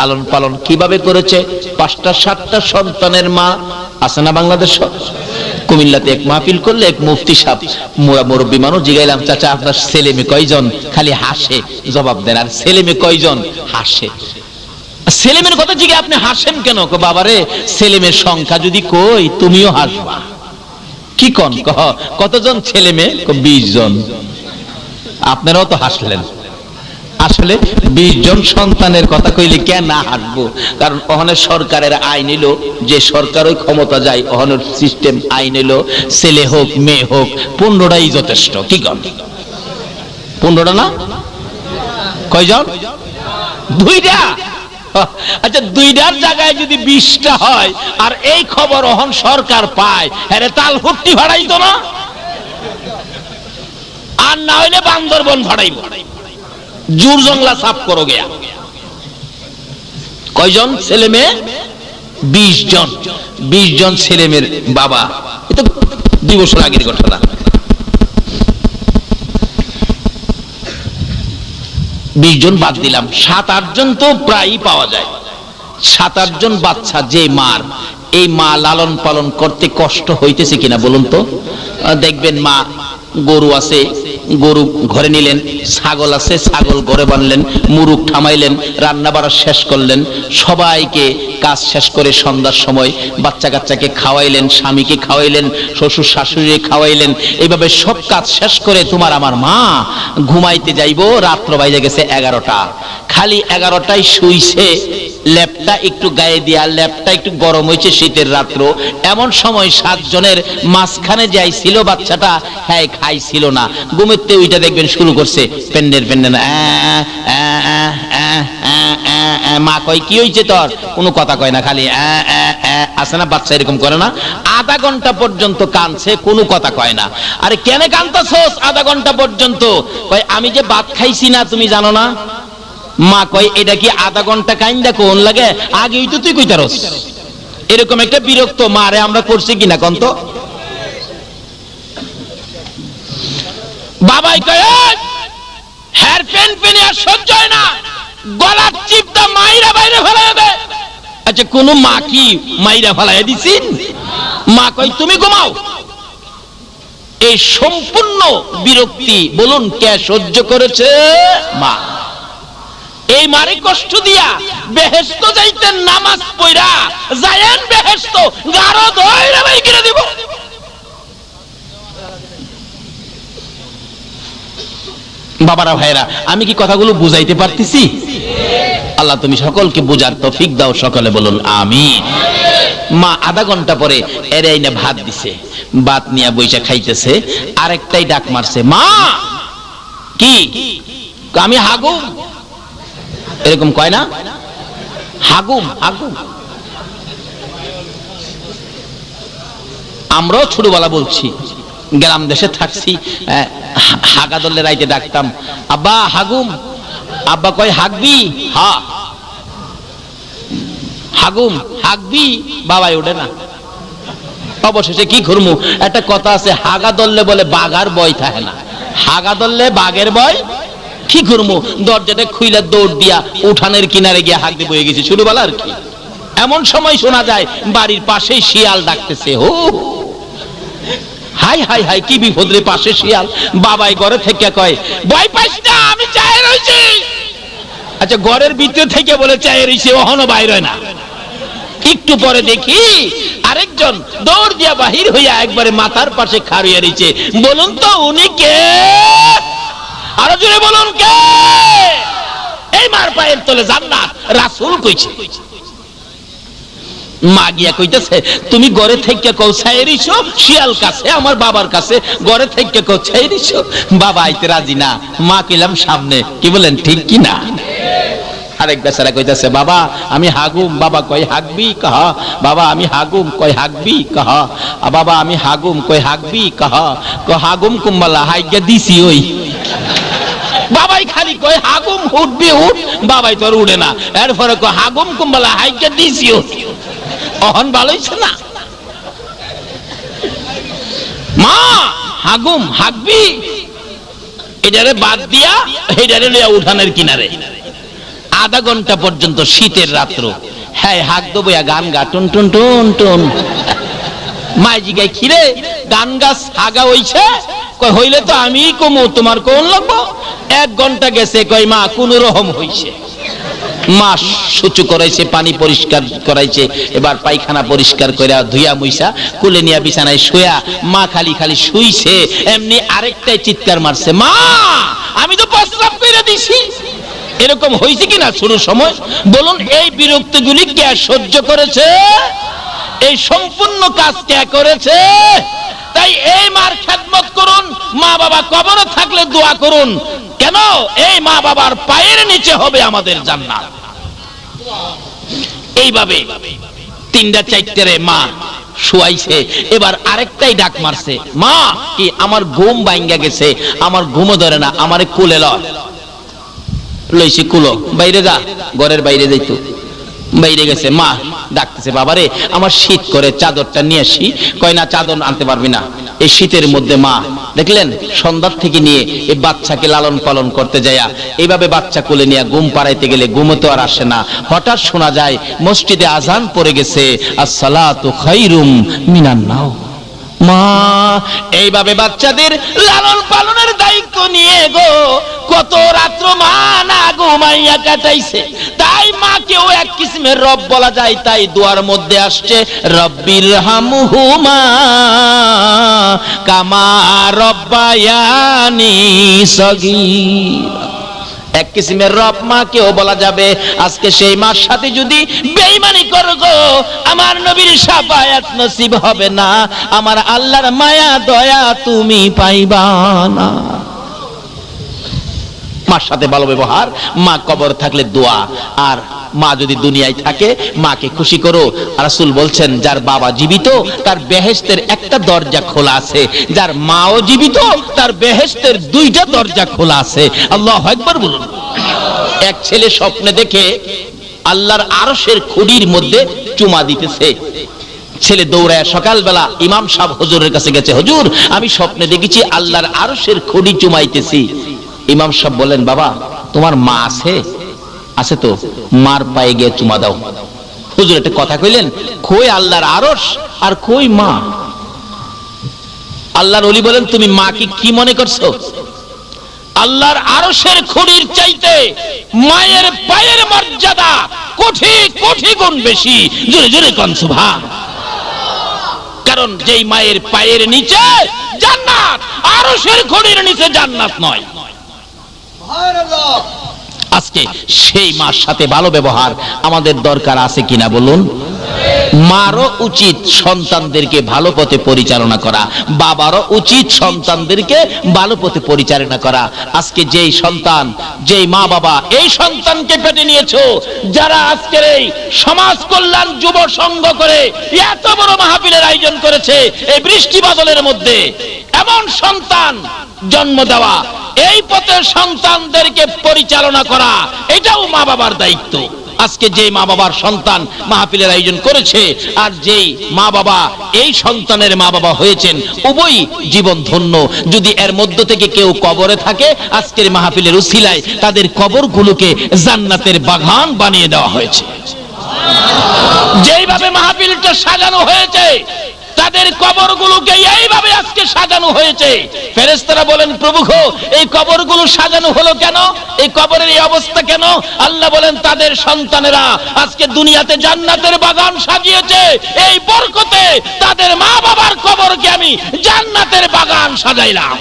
লালন পালন কিভাবে করেছে? 5টা 7টা সন্তানের মা আছে না বাংলাদেশ? কুমিল্লাতে এক মাহফিল করলে এক মুফতি সাহেব মুরব্বী মানুষ, জিগাইলাম চাচা আপনার ছেলে মেয়ে কয়জন? খালি হাসে জবাব দেন। আর ছেলে মেয়ে কয়জন? হাসে। ছেলে মেয়ের কথা জিগে আপনি হাসেন কেন? বাবারে ছেলে মেয়ের সংখ্যা যদি কই তুমিও হাসবা। কি কন? কতজন ছেলে মেয়ে? 20 জন। আপনারাও তো হাসলেন। আসলে 20 জন সন্তানের কথা কইলে কেন না হাসবো? কারণ ওখানে সরকারের আইন এলো, যে সরকার ওই ক্ষমতা যায় ওখানের সিস্টেম আইন এলো, ছেলে হোক মেয়ে হোক 15টাই যথেষ্ট। কি কন? 15টা না? কয়জন? 2টা। আচ্ছা 2টার জায়গায় যদি 20টা হয় আর এই খবর ওহন সরকার পায়, হ্যাঁ তাল ফুটি ভাড়াইতো না? আর না হইলে বান্দরবন ভাড়াইব। জুর জংলা সাফ করো গিয়া। কয়জন ছেলে মেয়ে? 20 জন। 20 জন ছেলে মেয়ের বাবা। এটা 2 বছর আগের ঘটনা। 20 জন বাদ দিলাম, 7-8 জন তো প্রায়ই পাওয়া যায়। 7-8 জন বাচ্চা যে মার, এই মা লালন পালন করতে কষ্ট হইতেছে কিনা বলুন তো? দেখবেন মা গরু আছে, গরু ঘরে নিলেন, ছাগল আছে, ছাগল ঘরে বানলেন, মুরুগ থামাইলেন, রান্না বাড়া শেষ করলেন, সবাইকে কাজ শেষ করে সন্ধ্যার সময় বাচ্চা কাচ্চাকে খাওয়াইলেন, স্বামীকে খাওয়াইলেন, শ্বশুর শাশুড়ি খাওয়াইলেন। এইভাবে সব কাজ শেষ করে তোমার আমার মা ঘুমাইতে যাইবো, রাত্র বাইজে গেছে 11টা। খালি 11টায় শুইছে, ল্যাপটা একটু গায়ে দিয়া, ল্যাপটা একটু গরম হয়েছে শীতের রাত্র। এমন সময় 7 জনের মাঝখানে যাইছিল বাচ্চাটা, হ্যাঁ খাইছিল না, ঘুমেতে ওইটা দেখবেন শুরু করছে পেন্ডের পেন্ডেন। মা কয় কি হয়েছে তোর? কোনো কথা কয় না, খালি আছে না বাচ্চা এরকম করে না? আধা ঘন্টা পর্যন্ত কাঁদছে, কোনো কথা কয় না। আরে কেন কাঁদতাছস আধা ঘন্টা পর্যন্ত? কয় আমি যে ভাত খাইছি না তুমি জানো না? মা কয় এটা কি আধা ঘন্টা কাইন্দা কোন লাগে? আগেই তো তুই কইতারস। এরকম একটা বিরক্ত মারে আমরা করছি কিনা কোন তো? বাবাই কয় হেয়ার পেন পেনে আর সহ্য হয় না, গলার চিপটা মাইরা বাইরে ফেলাই দে। আচ্ছা কোন মা কি মাইরা ফেলাই দিছিন? মা কয় তুমি ঘুমাও। এই সম্পূর্ণ বিরক্তি বলুন কে সহ্য করেছে? মা। এই মারে কষ্ট দিয়া বেহেশত যাইতেন নামাজ পড়া, যায়েন বেহেশত গারো ধইরা বাই করে দিব। বাবারা ভাইরা, আমি কি কথাগুলো বুঝাইতে পারতেছি? আল্লাহ তুমি সকলকে বুঝার তৌফিক দাও, সকলে বলুন আমিন। মা আধা ঘন্টা পরে এর আইনা ভাত দিছে, ভাত নিয়ে বইসা খাইতেছে, আরেকটাই ডাক মারছে, মা কি? আমি হাগুম। এরকম কয় না? হাগুম হাগুম। আমরাও ছোটবেলা বলছি, গ্রাম দেশে থাকছি, হাগা দলে রাইতে ডাকতাম, আব্বা হাগুম। আব্বা কয় হাগবি? হা। হাগুম হাগবি? বাবাই ওঠে না। অবশেষে কি করমু? একটা কথা আছে, হাগা দললে বলে বাঘার ভয় থাকে না, হাগা দললে বাঘের ভয়। কি করমু? দরজাটা খুইলা দৌড় দিয়া উঠানের কিনারে গিয়া হাঁক দিয়ে বয়ে গেছি ছোটবেলা আর কি। এমন সময় শোনা যায় বাড়ির পাশেই শিয়াল ডাকতেছে, হো হাই হাই হাই কি বিপদ রে, পাশে শিয়াল। বাবাই ঘরে থেকে কয় ভয় পাইস না, আমি চায়ে রইছি। আচ্ছা ঘরের ভিতর থেকে বলে চায়ে রইছে, ওহনো বাইর হয় না। একটু পরে দেখি আরেকজন দৌড় দিয়া বাহির হইয়া একবারে মাথার পাশে খাড়িয়ে রইছে। বলুন তো উনি কে? আরো জোরে বলুন কে? এই মার পায়ের তলে জান্নাত, রাসূল কইছে। মা গিয়া কইতেছে তুমি ঘরে থেকে কও ছাইরিছো, শিয়াল কাছে আমার বাবার কাছে ঘরে থেকে কও ছাইরিছো। বাবা আইতে রাজি না। মা কইলাম সামনে, কি বলেন ঠিক কি না? আরেক বেচারা কইতেছে বাবা আমি হাগুম। বাবা কয় হাগবি? কাহা। বাবা আমি হাগুম। কয় হাগবি? কাহা। বাবা আমি হাগুম। কয় হাগবি? কাহা। কয় হাগুম কুম্বালা হাইগা দিছি ওই। বাবাই খালি কয় হাগুম উঠবি উঠ। বাবাই তোর উঠে না। এরপরে কয় হাগুম কুম্বালা হাইগা দিছি ওই। অহন ভালো হইছে না? মা হাগুম হাগবি, এটারে বাদ দিয়া এটারে লইয়া উঠানের কিনারে। আধা ঘন্টা পর্যন্ত শীতের রাত্র, হ্যাঁ হাক দেবো গান গা টুন টুন টুন টুন। মাই জিগাই খিরে গান গাছ হাগা হইছে, কই হইলে তো আমি কমু, তোমার কোন লাগবো। 1 ঘন্টা গেছে, কই মা কোন রকম হইছে। মা সুচু করাইছে, পানি পরিষ্কার করাইছে, এবার পায়খানা পরিষ্কার করে ধুইয়া মুইসা কুলে নিয়া বিছানায় শুয়া মা খালি খালি শুইছে, এমনি আরেকটাই চিৎকার মারছে, মা আমি তো প্রস্রাব কইরা দিছি। এরকম হইছে কিনা শুরুর সময়? বলুন এই বিরক্তিগুলি কে সহ্য করেছে? এই সম্পূর্ণ কাজ কে করেছে? তাই এই মার খেদমত করুন, মা বাবা কবরে থাকলে দোয়া করুন। কেন? এই মা বাবার পায়ের নিচে হবে আমাদের জান্নাত। এইভাবে 3টা 4টা মা শুয়াইছে, এবার আরেকটাই ডাক মারছে, মা কি আমার ঘুম ভাঙ্গা গেছে, আমার ঘুমও ধরে না, আমারে কোলে লইছি, কুলো বাইরে যা, ঘরের বাইরে যাইতো, বাইরে গেছে। মা ডাকতেছে, বাবারে আমার শীত করে, চাদরটা নিয়ে আসি। কয় না, চাদর আনতে পারবি না, এই শীতের মধ্যে। মা দেখলেন সন্ধ্যার থেকে নিয়ে এই বাচ্চাকে লালন পালন করতে যায়া এইভাবে বাচ্চা কোলে নিয়ে ঘুম পাড়াইতে গেলে ঘুমও তো আর আসে না। হঠাৎ শোনা যায় মসজিদে আজান পড়ে গেছে, আসসালাতু খায়রুম মিনান নাও। মা এইভাবে বাচ্চাদের লালন পালনের দায়িত্ব নিয়ে গো কত রাত্র মা না ঘুমাইয়া কাটাইছে। তাই মাকেও এক কিসমের রব বলা যায়। তাই দোয়ার মধ্যে আসছে, রব্বির হামহুমা কামা রব্বায়ানি সগীরা। এক কিসমের রব মাকেও বলা যাবে। আজকে সেই মার সাথে যদি বেঈমানি করো গো, আমার নবীর শাফায়াত নসিব হবে না, আমার আল্লাহর মায়া দয়া তুমি পাইবা না। মার সাথে ভালো ব্যবহার, মা কবর থাকলে দোয়া, আর মা যদি দুনিয়ায় থাকে মাকে খুশি করো। রাসূল বলছেন, যার বাবা জীবিত তার বেহেশতের একটা দরজা খোলা আছে, যার মাও জীবিত তার বেহেশতের 2টা দরজা খোলা আছে। আল্লাহু আকবার বলুন। এক ছেলে স্বপ্নে দেখে আল্লাহর আরশের খুঁটির মধ্যে চুমা দিতেছে। ছেলে দৌড়ায় সকালবেলা ইমাম সাহেব হুজুরের কাছে গেছে, হুজুর আমি স্বপ্নে দেখেছি আল্লাহর আরশের খুঁটি চুমাইতেছি। ইমাম সাহেব বলেন, বাবা তোমার মা আছে? আছে তো, মার পায়ে গিয়ে চুমা দাও। হুজুর একটা কথা কইলেন, কই আল্লাহর আরশ আর কই মা? আল্লাহর ওলি বলেন, তুমি মাকে কি মনে করছো? আল্লাহর আরশের খুঁটির চাইতে মায়ের পায়ের মর্যাদা কোটি কোটি গুণ বেশি। জোরে জোরে কোন সুবহান। কারণ যেই মায়ের পায়ের নিচে জান্নাত, আরশের খুঁটির নিচে জান্নাত নয়। আজকে সেই মার সাথে ভালো ব্যবহার আমাদের দরকার আছে কিনা বলুন? মারও উচিত সন্তানদেরকে ভালো পথে পরিচালনা করা, বাবারও উচিত সন্তানদেরকে ভালো পথে পরিচালনা করা। আজকে যেই সন্তান, যেই মা বাবা এই সন্তানকে পেটে নিয়েছো, যারা আজকের এই সমাজ কল্যাণ যুব সংঘ করে এত বড় মাহফিলের আয়োজন করেছে, এই বৃষ্টি বাদলের মধ্যে এমন সন্তান জন্ম দেওয়া, এই পথে সন্তানদেরকে পরিচালনা করা, এটাও মা বাবার দায়িত্ব। আজকে যে মা বাবার সন্তান মাহফিলের আয়োজন করেছে, আর যেই মা বাবা এই সন্তানের মা বাবা হয়েছেন, উভয় জীবন ধন্য। যদি এর মধ্য থেকে কেউ কবরে থাকে, আজকের মাহফিলের উসিলায় তাদের কবরগুলোকে জান্নাতের বাগান বানিয়ে দেওয়া হয়েছে। যেইভাবে মাহফিলটা সাজানো হয়েছে, তাদের কবরগুলোকে এইভাবে আজকে সাজানো হয়েছে। ফেরেশতারা বলেন, প্রভু গো এই কবরগুলো সাজানো হলো কেন? এই কবরের এই অবস্থা কেন? আল্লাহ বলেন, তাদের সন্তানেরা আজকে দুনিয়াতে জান্নাতের বাগান সাজিয়েছে, এই বরকতে তাদের মা বাবার কবরকে আমি জান্নাতের বাগান সাজাইলাম।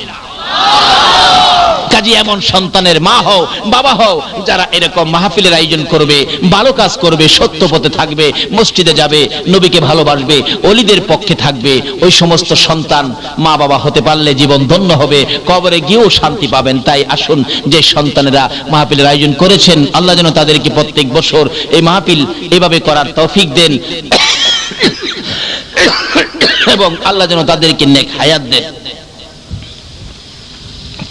কাজী এমন সন্তানের মা হও, বাবা হও, যারা এরকম মাহফিলের আয়োজন করবে, ভালো কাজ করবে, সত্য পথে থাকবে, মসজিদে যাবে, নবীকে ভালোবাসবে, ওলিদের পক্ষে থাকবে, ওই সমস্ত সন্তান মা বাবা হতে পারলে জীবন ধন্য হবে, কবরে গিয়েও শান্তি পাবেন। তাই আসুন, যে সন্তানেরা মাহফিলের আয়োজন করেছেন, আল্লাহ যেন তাদেরকে প্রত্যেক বছর এই মাহফিল এভাবে করার তৌফিক দেন, এবং আল্লাহ যেন তাদেরকে নেক হায়াত দেন।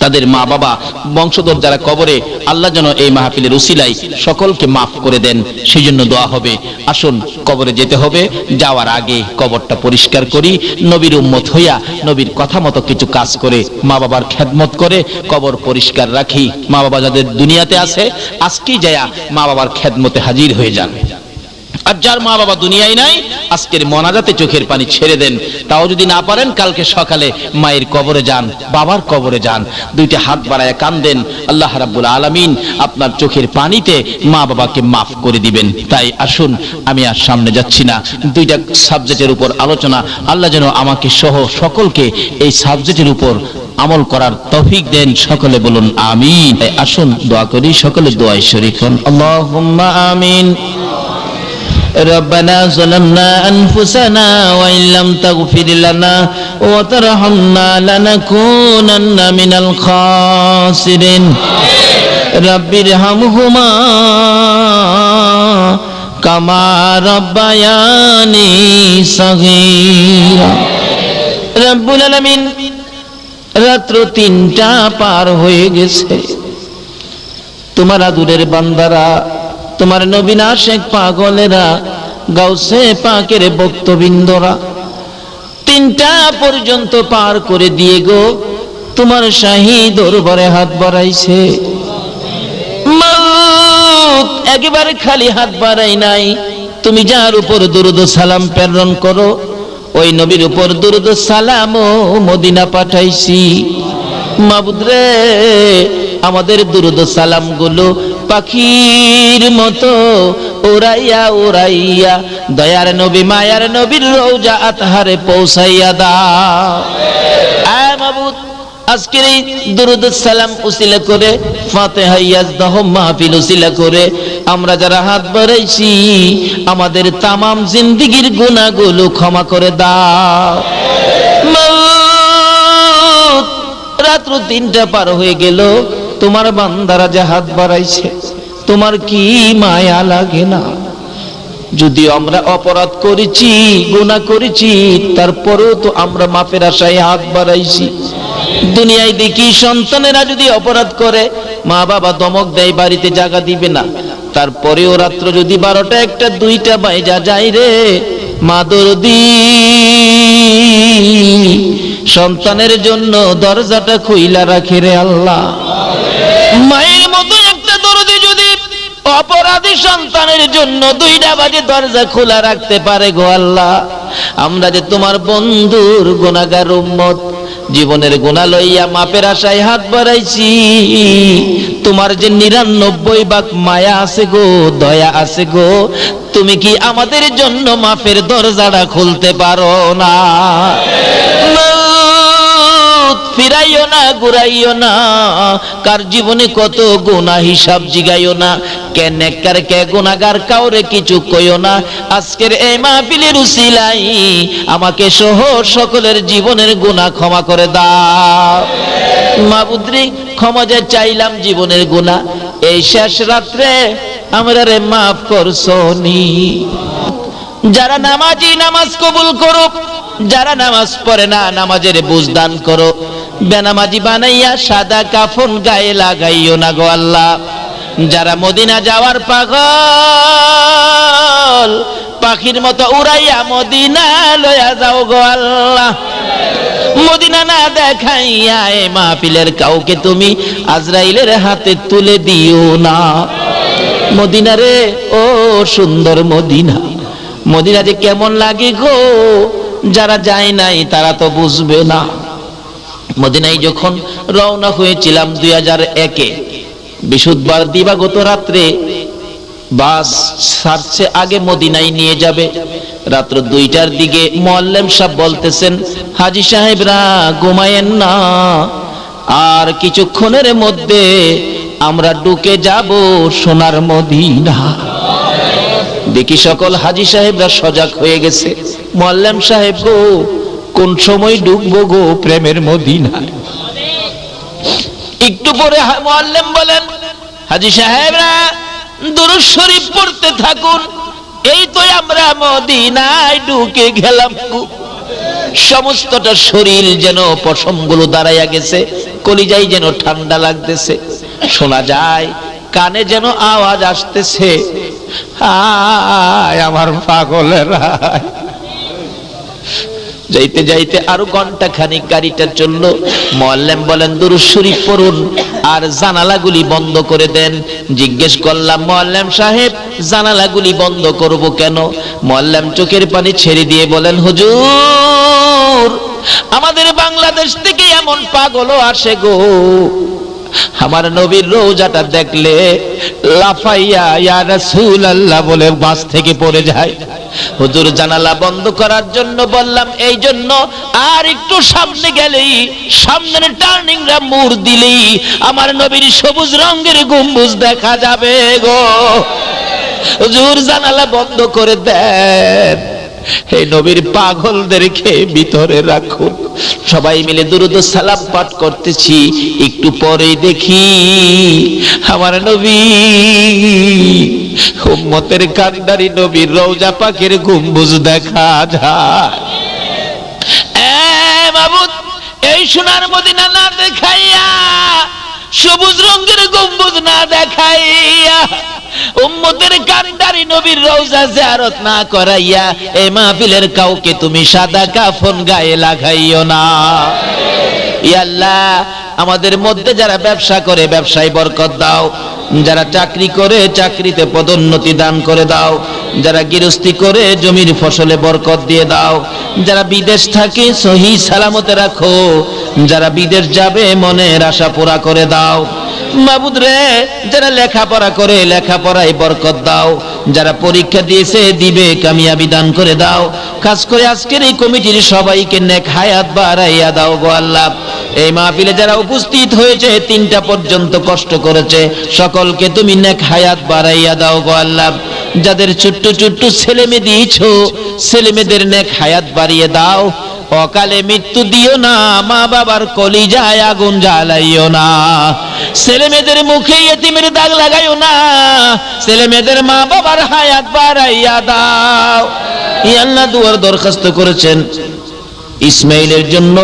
তাদের মা বাবা বংশধর যারা কবরে, আল্লাহ যেন এই মাহফিলের উসিলায় সকলকে মাফ করে দেন, সেই জন্য দোয়া হবে। আসুন, কবরে যেতে হবে, যাওয়ার আগে কবরটা পরিষ্কার করি, নবীর উম্মত হইয়া নবীর কথা মতো কিছু কাজ করে মা বাবার খেদমত করে কবর পরিষ্কার রাখি। মা বাবা যাদের দুনিয়াতে আছে আজকেই যায়া মা বাবার খেদমতে হাজির হয়ে যান। আর যার মা বাবা দুনিয়ায় নাই, আজকের মোনাজাতে চোখের পানি ছেড়ে দেন। তাও যদি না পারেন, কালকে সকালে মায়ের কবরে যান, বাবার কবরে যান, দুইটা হাত বাড়ায় কান্দেন। আল্লাহ রাব্বুল আলামিন আপনার চোখের পানিতে মা বাবাকে মাফ করে দিবেন। তাই আসুন, আমি আর সামনে যাচ্ছি না, দুইটা সাবজেক্টের উপর আলোচনা। আল্লাহ যেন আমাকে সহ সকলকে এই সাবজেক্টের উপর আমল করার তৌফিক দেন। সকলে বলুন আমিন। আসুন দোয়া করি, সকলে দোয়ায় শরীক হন। আল্লাহুম্মা আমিন। ربنا ظلمنا أنفسنا وإن لم تغفر لنا وترحمنا لنكونن من الخاسرين رب ارحمهما كما ربياني صغيرا رب العالمين রাত্র 3টা পার হয়ে গেছে। তোমার আদুরের বান্দারা, তোমার নবী আশিক পাগলেরা, গাউসে পাকের ভক্তবৃন্দরা 3টা পর্যন্ত পার করে দিয়ে গো তোমার শাহী দরবারে হাত বাড়াইছে। মউত একেবারে খালি হাত বাড়াই নাই, তুমি যার উপর দরুদ সালাম প্রেরণ করো ওই নবীর উপর দরুদ সালাম ও মদিনা পাঠাইছি। মাবুদ রে, আমাদের দরুদ সালাম গুলো পাখির মতো উড়াইয়া উড়াইয়া দয়ার নবী মায়ার নবীর রওজা আতহারে পৌঁছাইয়া দাও। আয় মাবুদ, আজকের এই দরুদ সালাম উসিলা করে, ফাতিহা ইয়াজদাহ মাহফিল উসিলা করে আমরা যারা হাত বাড়াইছি আমাদের তামাম জিন্দেগীর গুনাহগুলো ক্ষমা করে দাও। রাত্র 3টা পার হয়ে গেল, তোমার বান্দারা যে হাত বাড়াইছে, তোমার কি মায়া লাগে না? যদি আমরা অপরাধ করেছি, গুনাহ করেছি, তারপরেও তো আমরা মাফের আশায় হাত বাড়াইছি। দুনিয়ায় দেখি সন্তানেরা যদি অপরাধ করে, মা বাবা ধমক দেয়, বাড়িতে জায়গা দিবে না, তারপরেও রাত্র যদি 12টা 1টা 2টা বাইজা যায় রে, মা দরদি সন্তানের জন্য দরজাটা খুইলা রাখে রে আল্লাহ। মায়ের মতো একটা দরদি যদি অপরাধী সন্তানের জন্য 2টা বাজে দরজা খোলা রাখতে পারে গো আল্লাহ, আমরা যে তোমার বন্ধুর গুনাহগার উম্মত, জীবনের গুনাহ লইয়া মাপের আশায় হাত বাড়াইছি, তোমার যে 99 ভাগ মায়া আছে গো, দয়া আছে গো, তুমি কি আমাদের জন্য মাফের দরজাটা খুলতে পারো না? ফিরাইও না, ঘুরাইও না, কার জীবনে কত গুনাহ হিসাব জিগাইও না, কে নেককার কে গুনাহগার কাউরে কিছু কইও না। আজকের এই মাহফিলের উসিলাই আমাকে সহ সকলের জীবনের গুনাহ ক্ষমা করে দাও। মাবুদ রে, ক্ষমা যে চাইলাম জীবনের গুনাহ, এই শেষ রাত্রে আমরা রে মাফ করছনি। যারা নামাজি নামাজ কবুল করো, যারা নামাজ পড়ে না নামাজের বুঝ দান করো, বেনামাজি বানাইয়া সাদা কাফন গায়ে লাগাইও না গো আল্লাহ। যারা মদিনা যাওয়ার পাগল, পাখির মতো উড়াইয়া মদিনা লইয়া যাও গো আল্লাহ। মদিনা না দেখাইয়া এ মাহফিলের কাউকে তুমি আজরাইলের হাতে তুলে দিও না। মদিনা রে, ও সুন্দর মদিনা, মদিনা যে কেমন লাগে গো, যারা যায় নাই তারা তো বুঝবে না। মদিনায় যখন রওনা হয়েছিলাম 2001-এ, বৃহস্পতিবার দিবাগত রাত্রে বাস ছাড়ছে, আগে মদিনায় নিয়ে যাবে। রাত্র 2টার দিকে মুআল্লিম সাহেব বলতেছেন, হাজী সাহেবরা ঘুমায়েন না, আর কিছুক্ষণের মধ্যে আমরা ঢুকে যাব সোনার মদিনা। দেখি সকল হাজী সাহেবরা সজাগ হয়ে গেছে। মুআল্লিম সাহেব গো, কোন সময় ঢুকবো গো প্রেমের মদিনায়? একটু পরে মুআল্লিম বলেন, হাজী সাহেবরা দুরূদ শরীফ পড়তে থাকুন, এই তো আমরা মদিনায় ঢুকে গেলাম। সমস্তটা শরীর যেন পশমগুলো দাঁড়াইয়া গেছে, কলিজায় যেন ঠান্ডা লাগতেছে, শোনা যায় কানে যেন আওয়াজ আসতেছে, হায় আমার পাগলেরা। যাইতে যাইতে আরো ঘন্টা খানিক গাড়িটা চললো। মুআল্লিম বলেন দুরূদ শরীফ পড়ুন আর জানালাগুলি বন্ধ করে দেন। জিজ্ঞেস করলাম মুআল্লিম সাহেব জানালাগুলি বন্ধ করব কেন? মুআল্লিম চোখের পানি ছেড়ে দিয়ে বলেন হুজুর আমাদের বাংলাদেশ থেকে এমন পাগলও আসে গো, আমার নবীর রওজাটা দেখলে লাফাইয়া ইয়া রাসূলুল্লাহ বলে বাস থেকে পড়ে যায়। হুজুর জানালা বন্ধ করার জন্য বললাম এই জন্য, আর একটু সামনে গেলেই সামনের টার্নিংটা মোড় দিলেই আমার নবীর সবুজ রঙের গম্বুজ দেখা যাবে গো। হুজুর জানালা বন্ধ করে দেন, এই নবীর পাগলদেরকে ভিতরে রাখুন। সবাই মিলে দুরূদ ও সালাম পাঠ করতেছি, একটু পরেই দেখি আমার নবী উম্মতের কান্ডারি নবীর রওজা পাকের গম্বুজ দেখা যায়। মাবুদ এই সোনার মদিনা না দেখাইয়া, সবুজ রঙের গম্বুজ না দেখাইয়া, উম্মতের কান্ডারি নবীর রওজা জিয়ারত না করাইয়া এই মাহফিলের কাউকে তুমি সাদা কাফন গায়ে লাগাইও না। ইয়া আল্লাহ আমাদের মধ্যে যারা ব্যবসা করে ব্যবসায় বরকত দাও, যারা চাকরি করে চাকরিতে পদোন্নতি দান করে দাও, যারা গৃহস্থী করে জমির ফসলে বরকত দিয়ে দাও, যারা বিদেশ থাকে সহি সালামতে রাখো, যারা বিদেশ যাবে মনের আশা পুরা করে দাও। মাবুদ রে যারা লেখাপড়া করে লেখাপড়ায় বরকত দাও, যারা পরীক্ষা দিয়েছে দিবে কামিয়াবি দান করে দাও। খাস করে আজকের এই কমিটির সবাইকে নেক হায়াত বাড়াইয়া দাও গো আল্লাহ। এই মাহফিলে যারা উপস্থিত হয়েছে 3টা পর্যন্ত কষ্ট করেছে সকলকে তুমি নেক হায়াত বাড়াইয়া দাও গো আল্লাহ। যাদের ছোট্ট ছোট্ট ছেলে মেয়ে দিয়েছো ছেলে মেয়েদের নেক হায়াত বাড়িয়ে দাও। অকালে মৃত্যু দিও না, মা বাবার কলিজায় আগুন জ্বালাইও না, ছেলে মেয়েদের মুখে ইতিমের দাগ লাগাইও না, ছেলে মেয়েদের মা বাবার হায়াত বাড়াইয়া দাও। ই আল্লাহ দুয়ার দরখাস্ত করেছেন ইসমাইলের জন্য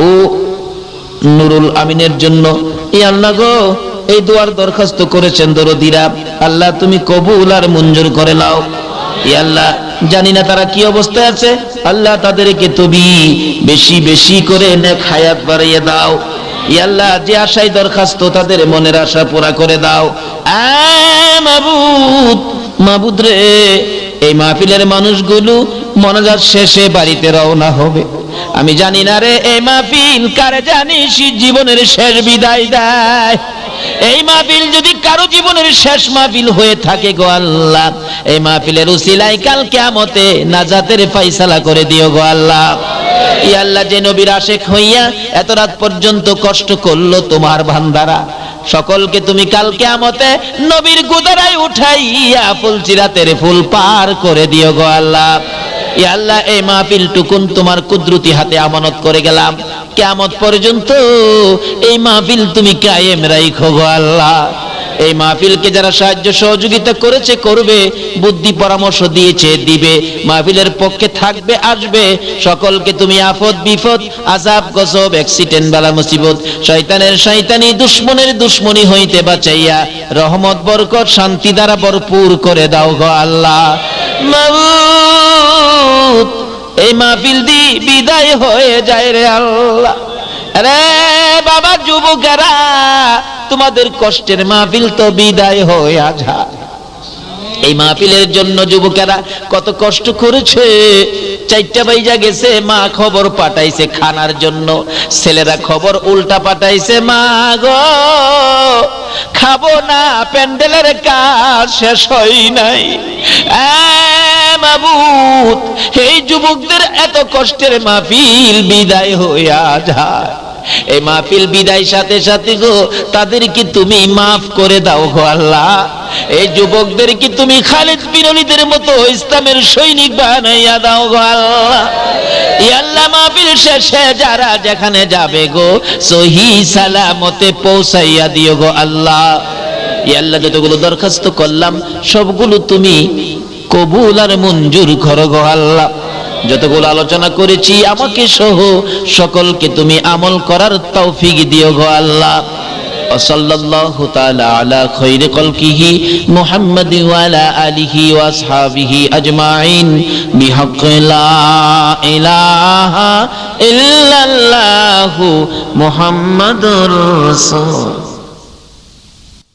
ও নুরুল আমিনের জন্য। ই আল্লাহ গো এই দুয়ার দরখাস্ত করেছেন দরদিরা, আল্লাহ তুমি কবুল আর মঞ্জুর করে নাও। ই আল্লাহ জানি না তারা কি অবস্থায় আছে, আল্লাহ তাদেরকে তুমি বেশি বেশি করে নেক হায়াত বাড়িয়ে দাও। ই আল্লাহ যে আশায় দরখাস্ত তাদের মনের আশা পুরা করে দাও। মাবুদ মাবুদ রে এই মাহফিলের মানুষগুলো মনাজাত শেষে বাড়িতে রওনা হবে। আমি জানি না রে এই মাহফিল কারে জানিস জীবনের শেষ বিদায় দেয়। এই মাহফিল যদি কারো জীবনের শেষ মাহফিল হয়ে থাকে গো আল্লাহ, এই মাহফিলের উসিলায় কাল কিয়ামতে নাজাতের ফয়সালা করে দিও গো আল্লাহ। ই আল্লাহ যে নবীর আশিক হইয়া এত রাত পর্যন্ত কষ্ট করলো তোমার বান্দারা, সকলকে তুমি কাল কিয়ামতে নবীর গুদারায় উঠাইয়া ফুলচিরাতের ফুল পার করে দিও গো আল্লাহ। ই আল্লাহ এই মাহফিল টুকুন তোমার কুদরতি হাতে আমানত করে গেলাম, কিয়ামত পর্যন্ত এই মাহফিল তুমি কায়েম রাখো গো আল্লাহ। এই মাহফিলকে যারা সাহায্য সহযোগিতা করেছে করবে, বুদ্ধি পরামর্শ দিয়েছে দিবে, মাহফিলের পক্ষে থাকবে আসবে, সকলকে তুমি আফত বিপদ আযাব গজব অ্যাক্সিডেন্ট বালা মুসিবত শয়তানের শয়তানি দুশমনের দুশমনি হইতে বাঁচাইয়া রহমত বরকত শান্তি দ্বারা ভরপুর করে দাও গো আল্লাহ। মাবুদ এই মাহফিল দি বিদায় হয়ে যায় রে আল্লাহ। আরে বাবা যুবকেরা তোমাদের কষ্টের মাহফিল তো বিদায় হয়ে যায়। এই মাহফিলের জন্য যুবকেরা কত কষ্ট করেছে, 4টা বাইজা গেছে, মা খবর পাঠাইছে খানার জন্য, ছেলেরা খবর উল্টা পাঠাইছে, মা গো খাবো না, প্যান্ডেলের কাজ শেষ হয় নাই। মাবুদ এই যুবকদের এত কষ্টের মাহফিল বিদায় হইয়া যায়। এই মাহফিল বিদায় সাথে সাথে গো তাদেরকে তুমি মাফ করে দাও গো আল্লাহ। এই যুবকদেরকে তুমি খালিদ বিন ওলীদের মতো ইসলামের সৈনিক বানাইয়া দাও গো আল্লাহ। ইয়া আল্লাহ মাহফিল শেষে যারা যেখানে যাবে গো সহি সালামতে পৌঁছাইয়া দিও গো আল্লাহ। ইয়া আল্লাহ যতগুলো দরখাস্ত করলাম সবগুলো তুমি কবুল আর মঞ্জুর করো গো আল্লাহ। যতগুলো আলোচনা করেছি আমাকে সহ সকলকে তুমি আমল করার তৌফিক দিও গো আল্লাহ। সাল্লাল্লাহু তাআলা আলা খায়রি খালকিহি মুহাম্মাদি ওয়া আলা আলিহি ওয়া আসহাবিহি আজমাইন বিহাক্কি লা ইলাহা ইল্লাল্লাহু মুহাম্মাদুর রাসূল।